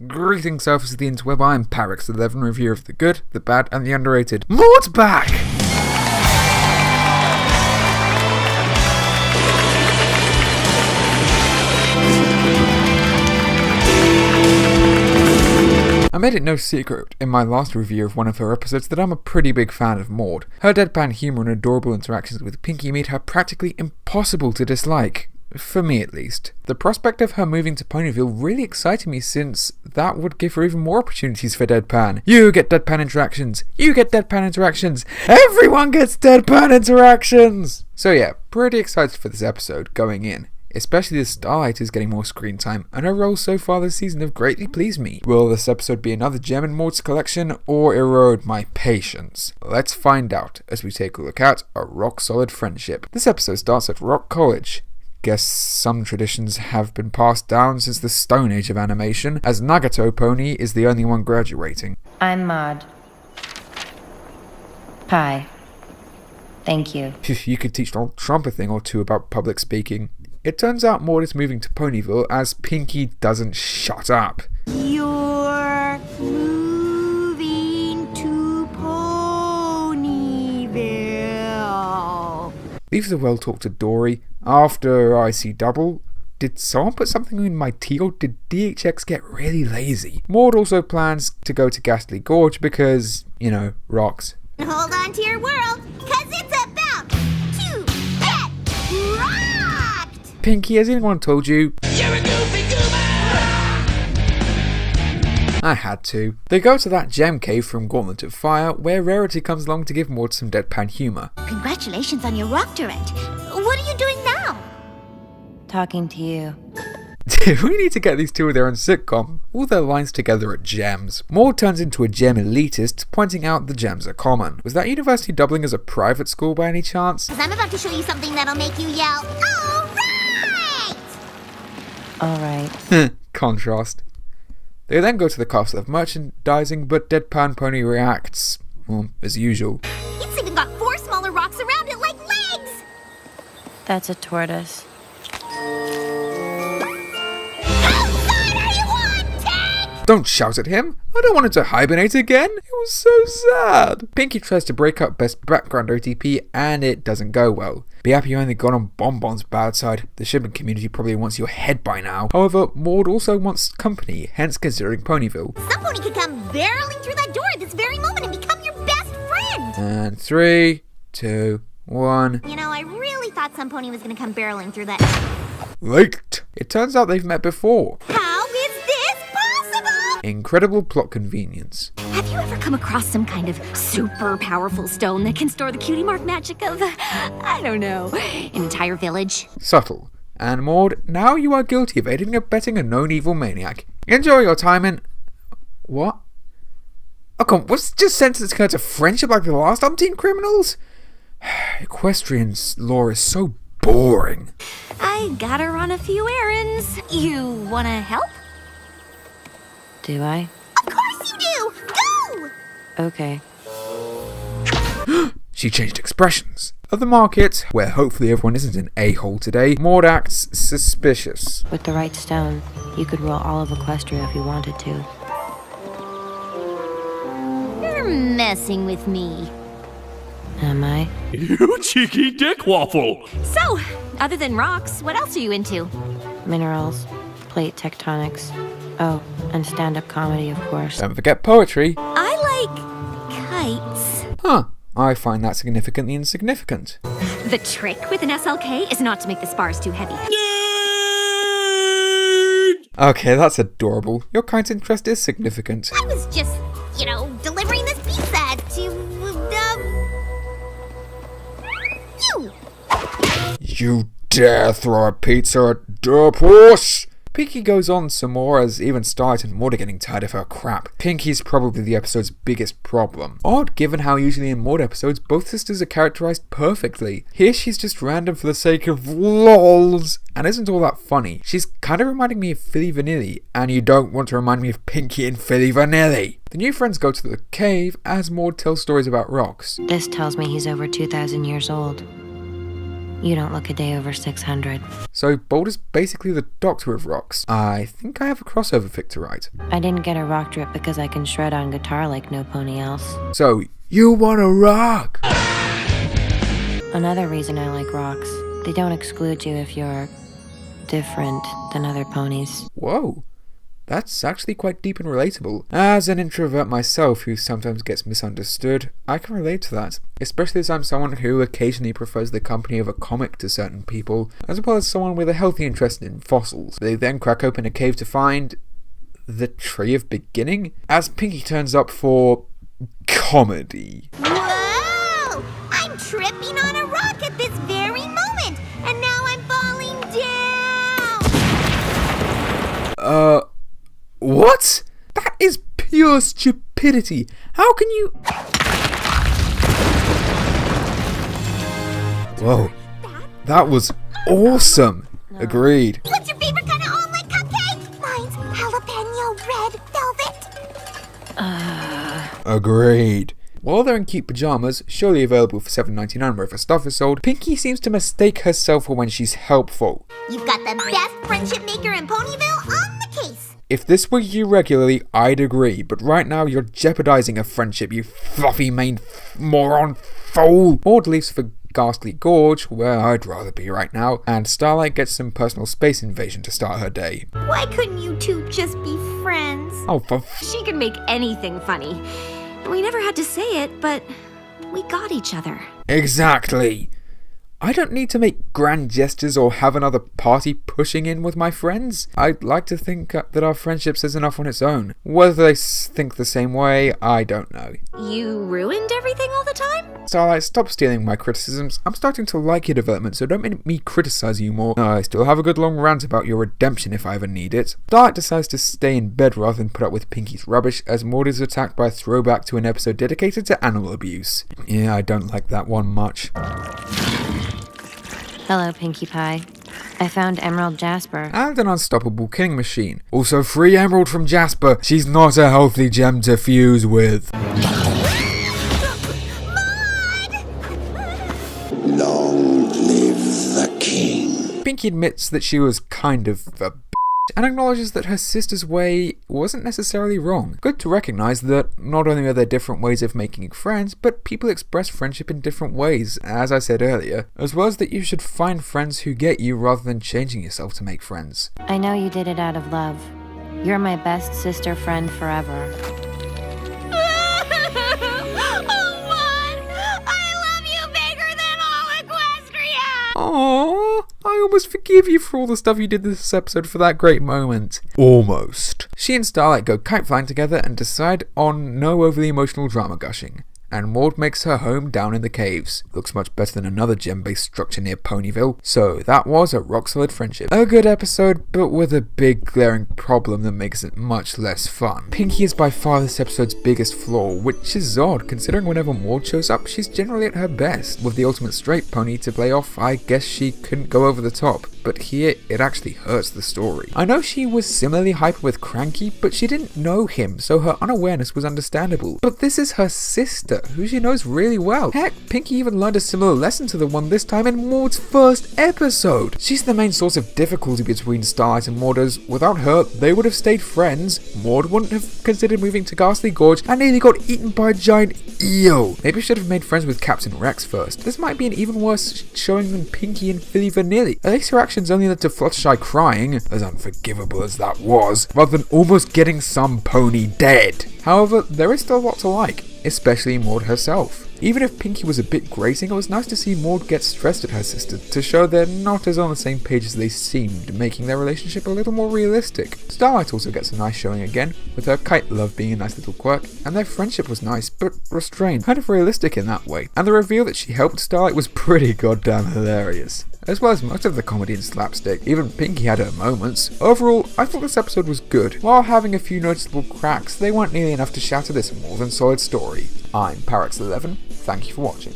Greetings, surface of the interweb, I'm Parix11, reviewer of the good, the bad, and the underrated. Maud's back! I made it no secret in my last review of one of her episodes that I'm a pretty big fan of Maud. Her deadpan humour and adorable interactions with Pinkie made her practically impossible to dislike. For me at least. The prospect of her moving to Ponyville really excited me since that would give her even more opportunities for deadpan. You get deadpan interactions! You get deadpan interactions! Everyone gets deadpan interactions! So yeah, pretty excited for this episode going in. Especially as Starlight is getting more screen time, and her roles so far this season have greatly pleased me. Will this episode be another gem in Maud's collection, or erode my patience? Let's find out as we take a look at A Rock Solid Friendship. This episode starts at Rock College. Guess some traditions have been passed down since the Stone Age of animation, as Nagato Pony is the only one graduating. I'm Maud. Hi. Thank you. You could teach Donald Trump a thing or two about public speaking. It turns out Maud is moving to Ponyville as Pinkie doesn't shut up. You're moving to Ponyville. Leaves the well-talked to Dory. After I see double, did someone put something in my tea or did DHX get really lazy? Maud also plans to go to Ghastly Gorge because, you know, rocks. Hold on to your world, cause it's about to get rocked! Pinkie, has anyone told you? You're a goofy goober! I had to. They go to that gem cave from Gauntlet of Fire, where Rarity comes along to give Maud some deadpan humour. Congratulations on your doctorate. What are you doing now? Talking to you. We need to get these two with their own sitcom. All their lines together are gems. Maud turns into a gem elitist, pointing out the gems are common. Was that university doubling as a private school by any chance? Cause I'm about to show you something that'll make you yell, alright! Alright. Contrast. They then go to the Castle of Merchandising, but Deadpan Pony reacts, well, as usual. It's even got 4 smaller rocks around it like legs! That's a tortoise. Don't shout at him! I don't want it to hibernate again! It was so sad! Pinkie tries to break up Best Background OTP and it doesn't go well. Be happy you only got on Bonbon's bad side. The shipping community probably wants your head by now. However, Maud also wants company, hence considering Ponyville. Some pony could come barreling through that door at this very moment and become your best friend! And 3, 2, 1... You know, I really thought some pony was gonna come barreling through that... Leaked! It turns out they've met before. How is this possible? Incredible plot convenience. Have you ever come across some kind of super powerful stone that can store the cutie mark magic of, I don't know, an entire village? Subtle. And Maud, now you are guilty of aiding and abetting a known evil maniac. Enjoy your time in... What? Oh come on, was just sentenced her to friendship like the last umpteen criminals? Equestrian's lore is so boring. I gotta run a few errands. You wanna help? Do I? Of course you do! Go! Okay. She changed expressions. At the market, where hopefully everyone isn't an a-hole today, Maud acts suspicious. With the right stone, you could rule all of Equestria if you wanted to. You're messing with me. Am I? You cheeky dick waffle! So, other than rocks, what else are you into? Minerals, plate tectonics. Oh, and stand-up comedy, of course. Don't forget poetry. I like kites. Huh. I find that significantly insignificant. The trick with an SLK is not to make the spars too heavy. Okay, that's adorable. Your kind interest is significant. I was just, delivering this pizza to, you! You dare throw a pizza at Derpus? Pinkie goes on some more as even Starlight and Maud are getting tired of her crap. Pinkie's probably the episode's biggest problem. Odd given how usually in Maud episodes both sisters are characterized perfectly. Here she's just random for the sake of lols and isn't all that funny. She's kind of reminding me of Philly Vanilli, and you don't want to remind me of Pinkie and Philly Vanilli. The new friends go to the cave as Maud tells stories about rocks. This tells me he's over 2,000 years old. You don't look a day over 600. So Bold is basically the Doctor of Rocks. I think I have a crossover fic to write. I didn't get a rock drip because I can shred on guitar like no pony else. So, you wanna rock? Another reason I like rocks. They don't exclude you if you're different than other ponies. Whoa. That's actually quite deep and relatable. As an introvert myself who sometimes gets misunderstood, I can relate to that. Especially as I'm someone who occasionally prefers the company of a comic to certain people, as well as someone with a healthy interest in fossils. They then crack open a cave to find the Tree of Beginning, as Pinkie turns up for comedy. Whoa! I'm tripping on a rock at this very moment, and now I'm falling down! What? That is pure stupidity. How can you... Whoa. That was awesome. Agreed. What's your favorite kind of omelet cupcake? Mine's jalapeno red velvet. Agreed. While they're in cute pajamas, surely available for $7.99 wherever stuff is sold, Pinkie seems to mistake herself for when she's helpful. You've got the best friendship maker in Ponyville on the case. If this were you regularly, I'd agree, but right now you're jeopardizing a friendship, you fluffy-maned moron fool! Maud leaves for Ghastly Gorge, where I'd rather be right now, and Starlight gets some personal space invasion to start her day. Why couldn't you two just be friends? Oh, for She could make anything funny. We never had to say it, but we got each other. Exactly! I don't need to make grand gestures or have another party pushing in with my friends. I'd like to think that our friendship says enough on its own. Whether they think the same way, I don't know. You ruined everything all the time? Starlight, stop stealing my criticisms. I'm starting to like your development, so don't make me criticize you more. I still have a good long rant about your redemption if I ever need it. Starlight decides to stay in bed rather than put up with Pinkie's rubbish, as Maud is attacked by a throwback to an episode dedicated to animal abuse. Yeah, I don't like that one much. Hello, Pinkie Pie. I found Emerald Jasper. And an unstoppable killing machine. Also, free emerald from Jasper. She's not a healthy gem to fuse with. Long live the king. Pinkie admits that she was kind of a and acknowledges that her sister's way wasn't necessarily wrong. Good to recognise that not only are there different ways of making friends, but people express friendship in different ways, as I said earlier, as well as that you should find friends who get you rather than changing yourself to make friends. I know you did it out of love. You're my best sister friend forever. Aww, I almost forgive you for all the stuff you did this episode for that great moment. Almost. She and Starlight go kite flying together and decide on no overly emotional drama gushing. And Maud makes her home down in the caves. Looks much better than another gem-based structure near Ponyville. So that was a rock-solid friendship. A good episode, but with a big glaring problem that makes it much less fun. Pinkie is by far this episode's biggest flaw, which is odd considering whenever Maud shows up, she's generally at her best. With the ultimate straight pony to play off, I guess she couldn't go over the top. But here, it actually hurts the story. I know she was similarly hyper with Cranky, but she didn't know him, so her unawareness was understandable. But this is her sister, who she knows really well. Heck, Pinkie even learned a similar lesson to the one this time in Maud's first episode. She's the main source of difficulty between Starlight and Maud, as without her, they would have stayed friends. Maud wouldn't have considered moving to Ghastly Gorge and nearly got eaten by a giant eel. Maybe should have made friends with Captain Rex first. This might be an even worse showing than Pinkie and Philly Vanilli. At least her actions only led to Fluttershy crying, as unforgivable as that was, rather than almost getting some pony dead. However, there is still a lot to like, especially Maud herself. Even if Pinkie was a bit grating, it was nice to see Maud get stressed at her sister to show they're not as on the same page as they seemed, making their relationship a little more realistic. Starlight also gets a nice showing again, with her kite love being a nice little quirk, and their friendship was nice, but restrained, kind of realistic in that way. And the reveal that she helped Starlight was pretty goddamn hilarious. As well as most of the comedy and slapstick, even Pinkie had her moments. Overall, I thought this episode was good. While having a few noticeable cracks, they weren't nearly enough to shatter this more than solid story. I'm Parax11, thank you for watching.